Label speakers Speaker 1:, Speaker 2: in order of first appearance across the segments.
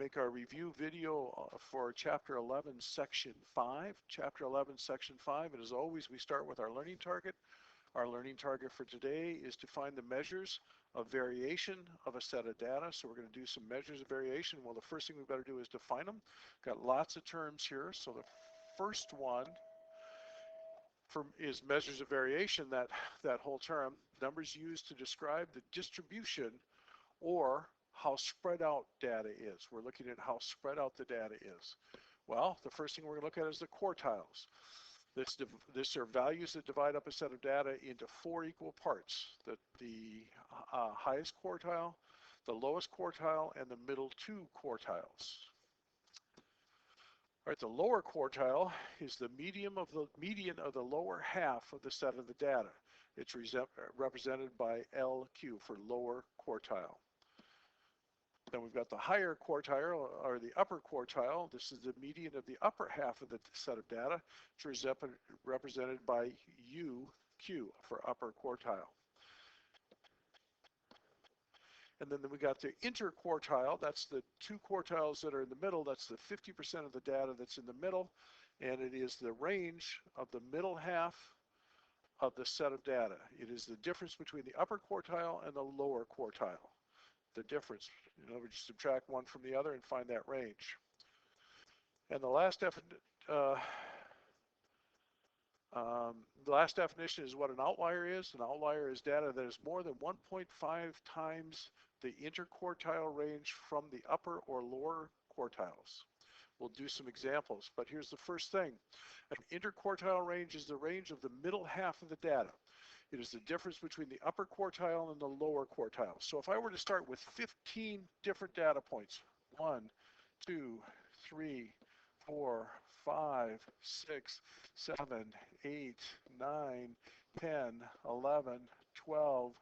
Speaker 1: make our review video for Chapter 11, Section 5. Chapter 11, Section 5, and as always, we start with our learning target. Our learning target for today is to find the measures of variation of a set of data. So we're going to do some measures of variation. Well, the first thing we've got to do is define them. Got lots of terms here. So the first one is measures of variation, that whole term. Numbers used to describe the distribution or how spread out data is. We're looking at how spread out the data is. Well, the first thing we're going to look at is the quartiles. This are values that divide up a set of data into 4 equal parts. The highest quartile, the lowest quartile, and the middle 2 quartiles. All right, the lower quartile is the median of the lower half of the set of the data. It's represented by LQ for lower quartile. Then we've got the higher quartile, or the upper quartile. This is the median of the upper half of the set of data. It's represented by UQ for upper quartile. And then we got the interquartile. That's the 2 quartiles that are in the middle. That's the 50% of the data that's in the middle. And it is the range of the middle half of the set of data. It is the difference between the upper quartile and the lower quartile. The difference. In other words, you subtract one from the other and find that range. And the last definition is what an outlier is. An outlier is data that is more than 1.5 times the interquartile range from the upper or lower quartiles. We'll do some examples, but here's the first thing. An interquartile range is the range of the middle half of the data. It is the difference between the upper quartile and the lower quartile. So if I were to start with 15 different data points, 1, 2, 3, 4, 5, 6, 7, 8, 9, 10, 11, 12,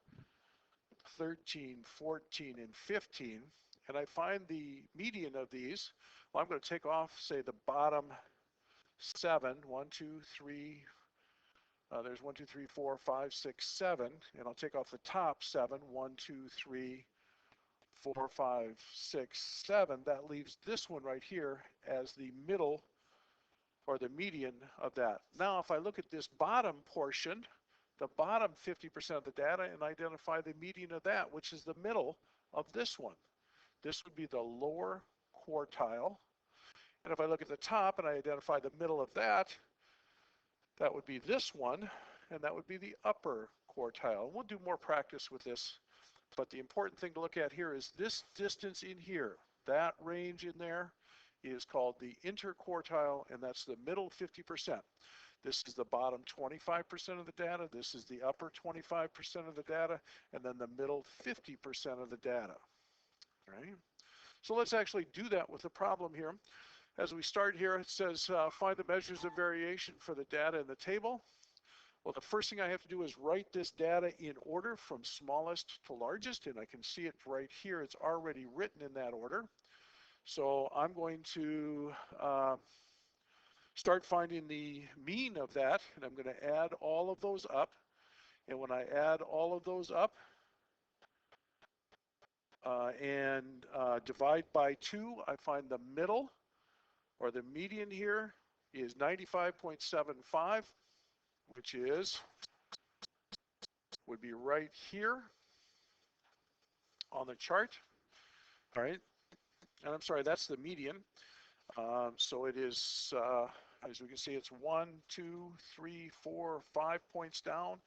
Speaker 1: 13, 14, and 15, and I find the median of these, well, I'm going to take off, say, the bottom 7, 1, 2, 3, there's 1, 2, 3, 4, 5, 6, 7, and I'll take off the top 7, 1, 2, 3, 4, 5, 6, 7. That leaves this one right here as the middle or the median of that. Now, if I look at this bottom portion, the bottom 50% of the data, and identify the median of that, which is the middle of this one. This would be the lower quartile. And if I look at the top and I identify the middle of that, that would be this one, and that would be the upper quartile. We'll do more practice with this, but the important thing to look at here is this distance in here. That range in there is called the interquartile, and that's the middle 50%. This is the bottom 25% of the data. This is the upper 25% of the data, and then the middle 50% of the data. All right? So let's actually do that with the problem here. As we start here, it says find the measures of variation for the data in the table. Well, the first thing I have to do is write this data in order from smallest to largest, and I can see it right here. It's already written in that order. So I'm going to start finding the mean of that, and I'm going to add all of those up. And when I add all of those up and divide by 2, I find the middle, or the median here, is 95.75, which would be right here on the chart. All right, and I'm sorry, that's the median. So it is, as we can see, it's 1, 2, 3, 4, 5 points down.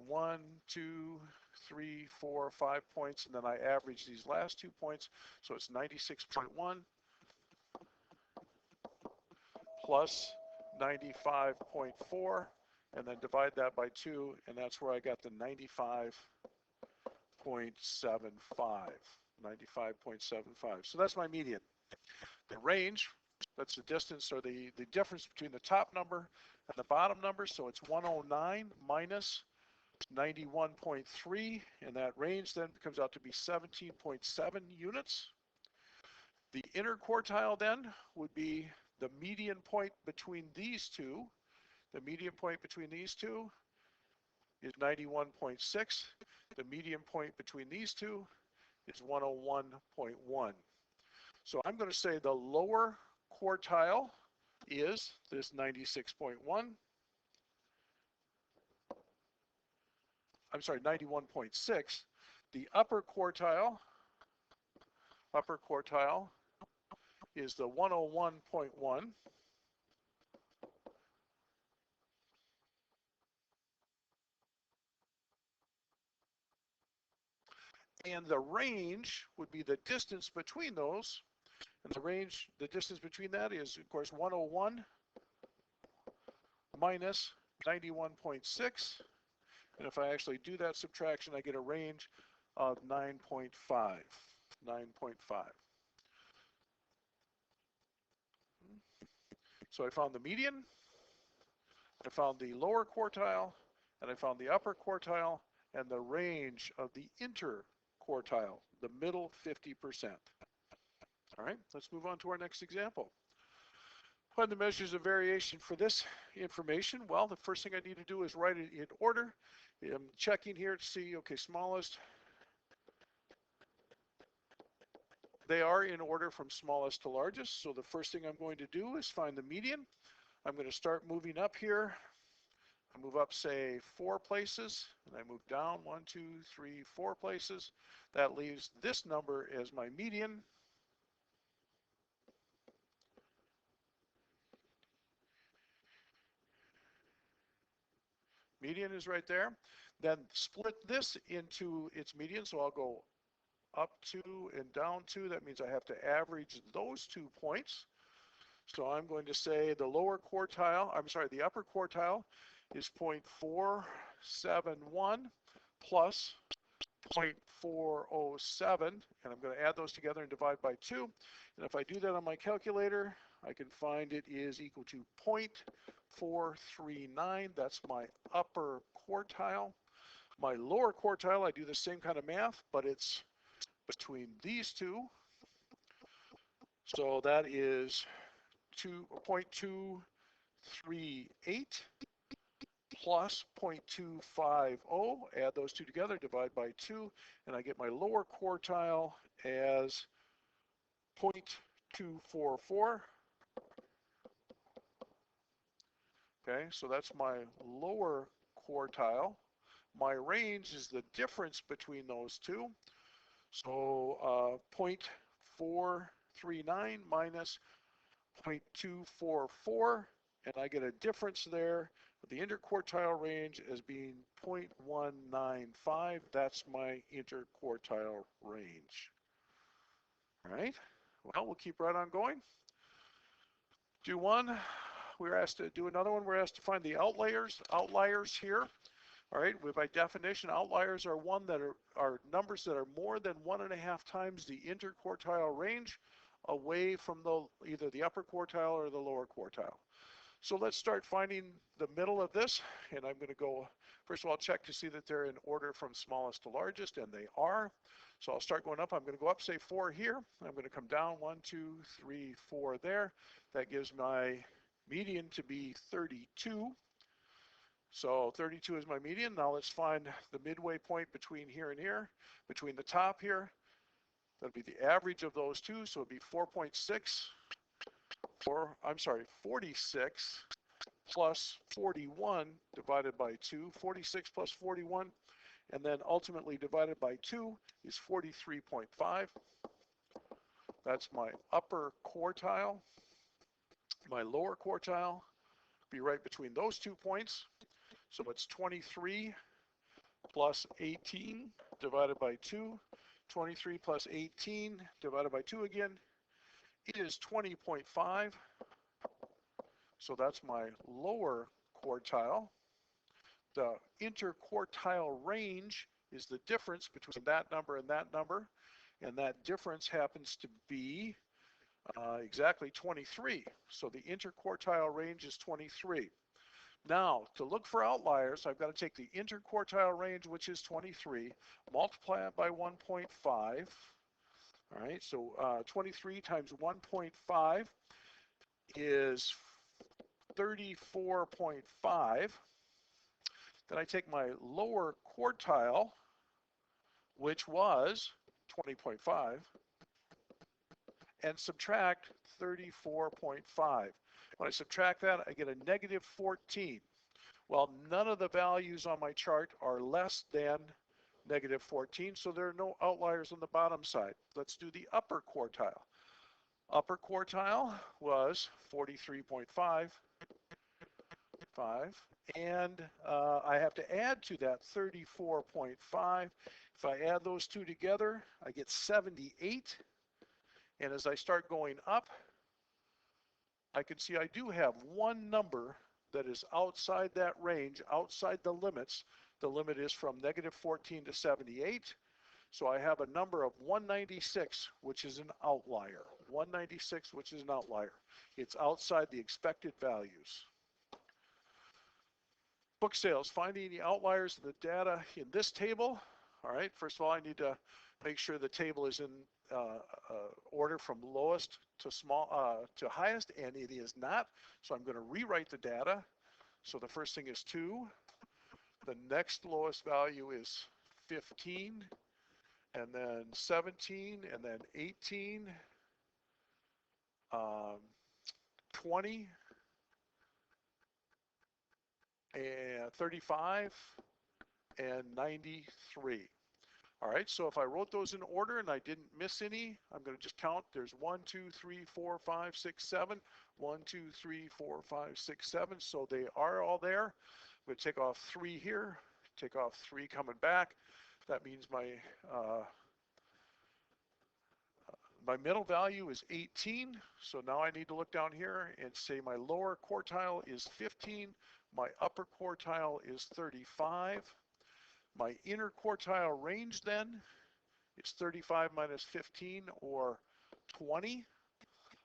Speaker 1: 1, 2, 3, 4, 5 points, and then I average these last 2 points, so it's 96.1 plus 95.4, and then divide that by 2, and that's where I got the 95.75. 95.75. So that's my median. The range, that's the distance, or the difference between the top number and the bottom number, so it's 109 minus 91.3, and that range then comes out to be 17.7 units. The interquartile then would be the median point between these two. The median point between these two is 91.6. The median point between these two is 101.1. So I'm going to say the lower quartile is this 96.1. I'm sorry, 91.6. The upper quartile is the 101.1. And the range would be the distance between those. And the distance between that is, of course, 101 minus 91.6. And if I actually do that subtraction, I get a range of 9.5. 9.5. So I found the median, I found the lower quartile, and I found the upper quartile, and the range of the interquartile, the middle 50%. All right, let's move on to our next example. Find the measures of variation for this information. Well, the first thing I need to do is write it in order. I'm checking here to see, okay, smallest. They are in order from smallest to largest. So the first thing I'm going to do is find the median. I'm going to start moving up here. I move up, say, 4 places, and I move down 1, 2, 3, 4 places. That leaves this number as my median. Median is right there. Then split this into its median, so I'll go up 2 and down 2. That means I have to average those 2 points. So I'm going to say the lower quartile, I'm sorry, the upper quartile is 0.471 plus 0.407, and I'm going to add those together and divide by 2. And if I do that on my calculator, I can find it is equal to 0.439. That's my upper quartile. My lower quartile, I do the same kind of math, but it's between these two. So that is 0.238 plus 0.250. Add those two together, divide by 2, and I get my lower quartile as 0.244. Okay, so that's my lower quartile. My range is the difference between those two. So 0.439 minus 0.244, and I get a difference there with the interquartile range as being 0.195. That's my interquartile range. All right, well, we'll keep right on going. Do one. We're asked to do another one. We're asked to find the outliers here. All right, by definition, outliers are are numbers that are more than 1.5 times the interquartile range away from either the upper quartile or the lower quartile. So let's start finding the middle of this, and I'm going to go, first of all, check to see that they're in order from smallest to largest, and they are. So I'll start going up. I'm going to go up, say 4 here. I'm going to come down 1, 2, 3, 4 there. That gives my median to be 32. So 32 is my median. Now let's find the midway point between here and here, between the top here. That'll be the average of those two, so it'd be 4.6, or I'm sorry, 46 plus 41 divided by 2, 46 plus 41, and then ultimately divided by 2 is 43.5. That's my upper quartile. My lower quartile be right between those 2 points. So it's 23 plus 18 divided by 2. 23 plus 18 divided by 2 again. It is 20.5. So that's my lower quartile. The interquartile range is the difference between that number and that number. And that difference happens to be exactly 23. So the interquartile range is 23. Now, to look for outliers, I've got to take the interquartile range, which is 23, multiply it by 1.5. All right, so 23 times 1.5 is 34.5. Then I take my lower quartile, which was 20.5, and subtract 34.5. When I subtract that, I get a negative 14. Well, none of the values on my chart are less than negative 14, so there are no outliers on the bottom side. Let's do the upper quartile. Upper quartile was 43.5, and I have to add to that 34.5. If I add those two together, I get 78. And as I start going up, I can see I do have one number that is outside that range, outside the limits. The limit is from negative 14 to 78. So I have a number of 196, which is an outlier. 196, which is an outlier. It's outside the expected values. Book sales, finding the outliers of the data in this table. All right, first of all, I need to make sure the table is in order from lowest to to highest, and it is not. So I'm going to rewrite the data. So the first thing is 2. The next lowest value is 15, and then 17, and then 18, 20, and 35, and 93. All right, so if I wrote those in order and I didn't miss any, I'm going to just count. There's 1, 2, 3, 4, 5, 6, 7. 1, 2, 3, 4, 5, 6, 7. So they are all there. I'm going to take off 3 here, take off 3 coming back. That means my middle value is 18. So now I need to look down here and say my lower quartile is 15. My upper quartile is 35. My inner quartile range then is 35 minus 15, or 20.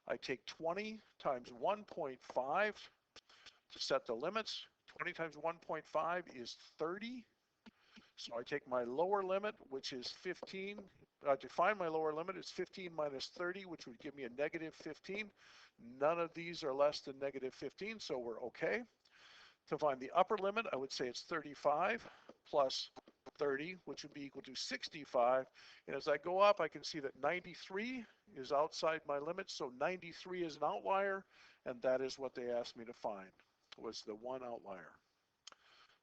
Speaker 1: I take 20 times 1.5 to set the limits. 20 times 1.5 is 30. So I take my lower limit, which is 15. To find my lower limit, it's 15 minus 30, which would give me a negative 15. None of these are less than negative 15, so we're okay. To find the upper limit, I would say it's 35 plus 30, which would be equal to 65. And as I go up, I can see that 93 is outside my limit. So 93 is an outlier, and that is what they asked me to find, was the one outlier.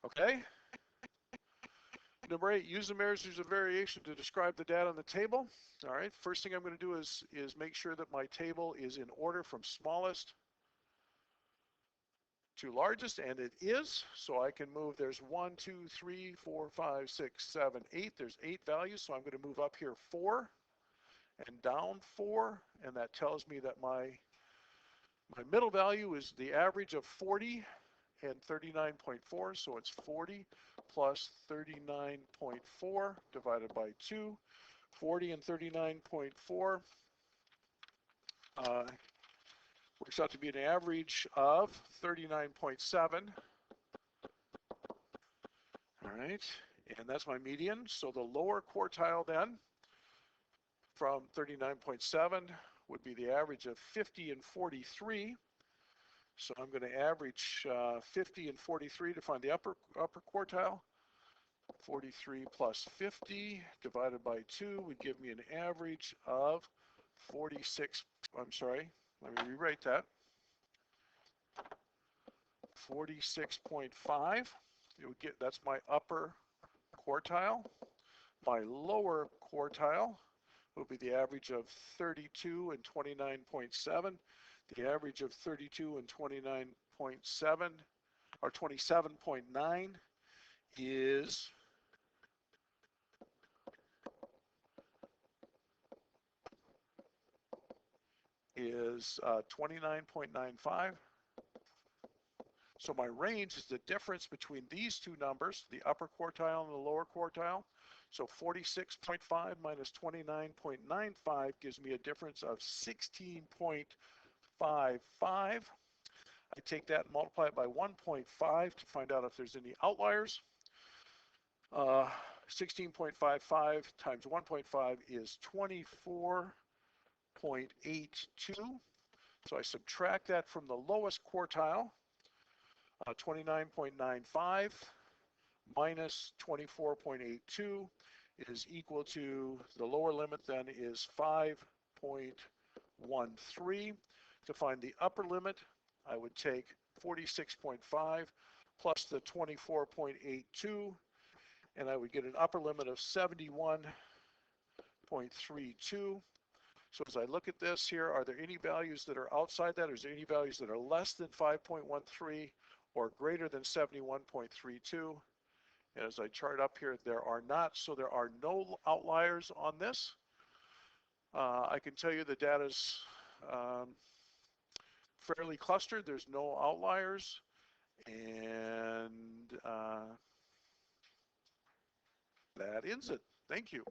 Speaker 1: Okay. Number 8, use the measures of variation to describe the data on the table. All right, first thing I'm going to do is make sure that my table is in order from smallest to largest, and it is. So I can move, there's 1, 2, 3, 4, 5, 6, 7, 8. There's 8 values, so I'm going to move up here 4 and down 4, and that tells me that my middle value is the average of 40 and 39.4, so it's 40 plus 39.4 divided by 2. 40 and 39.4 works out to be an average of 39.7. All right, and that's my median. So the lower quartile then from 39.7 would be the average of 50 and 43. So I'm going to average 50 and 43 to find the upper quartile. 43 plus 50 divided by 2 would give me an average of 46. I'm sorry, let me rewrite that. 46.5. It would get, that's my upper quartile. My lower quartile would be the average of 32 and 29.7. The average of 32 and 29.7 or 27.9 is 29.95. So my range is the difference between these two numbers, the upper quartile and the lower quartile. So 46.5 minus 29.95 gives me a difference of 16.55. I take that and multiply it by 1.5 to find out if there's any outliers. 16.55 times 1.5 is 24.82. So I subtract that from the lowest quartile. 29.95 minus 24.82 is equal to, the lower limit then is 5.14. 0.13. To find the upper limit, I would take 46.5 plus the 24.82, and I would get an upper limit of 71.32. So as I look at this here, are there any values that are outside that, or is there any values that are less than 5.13 or greater than 71.32? And as I chart up here, there are not, so there are no outliers on this. I can tell you the data's fairly clustered. There's no outliers, and that ends it. Thank you.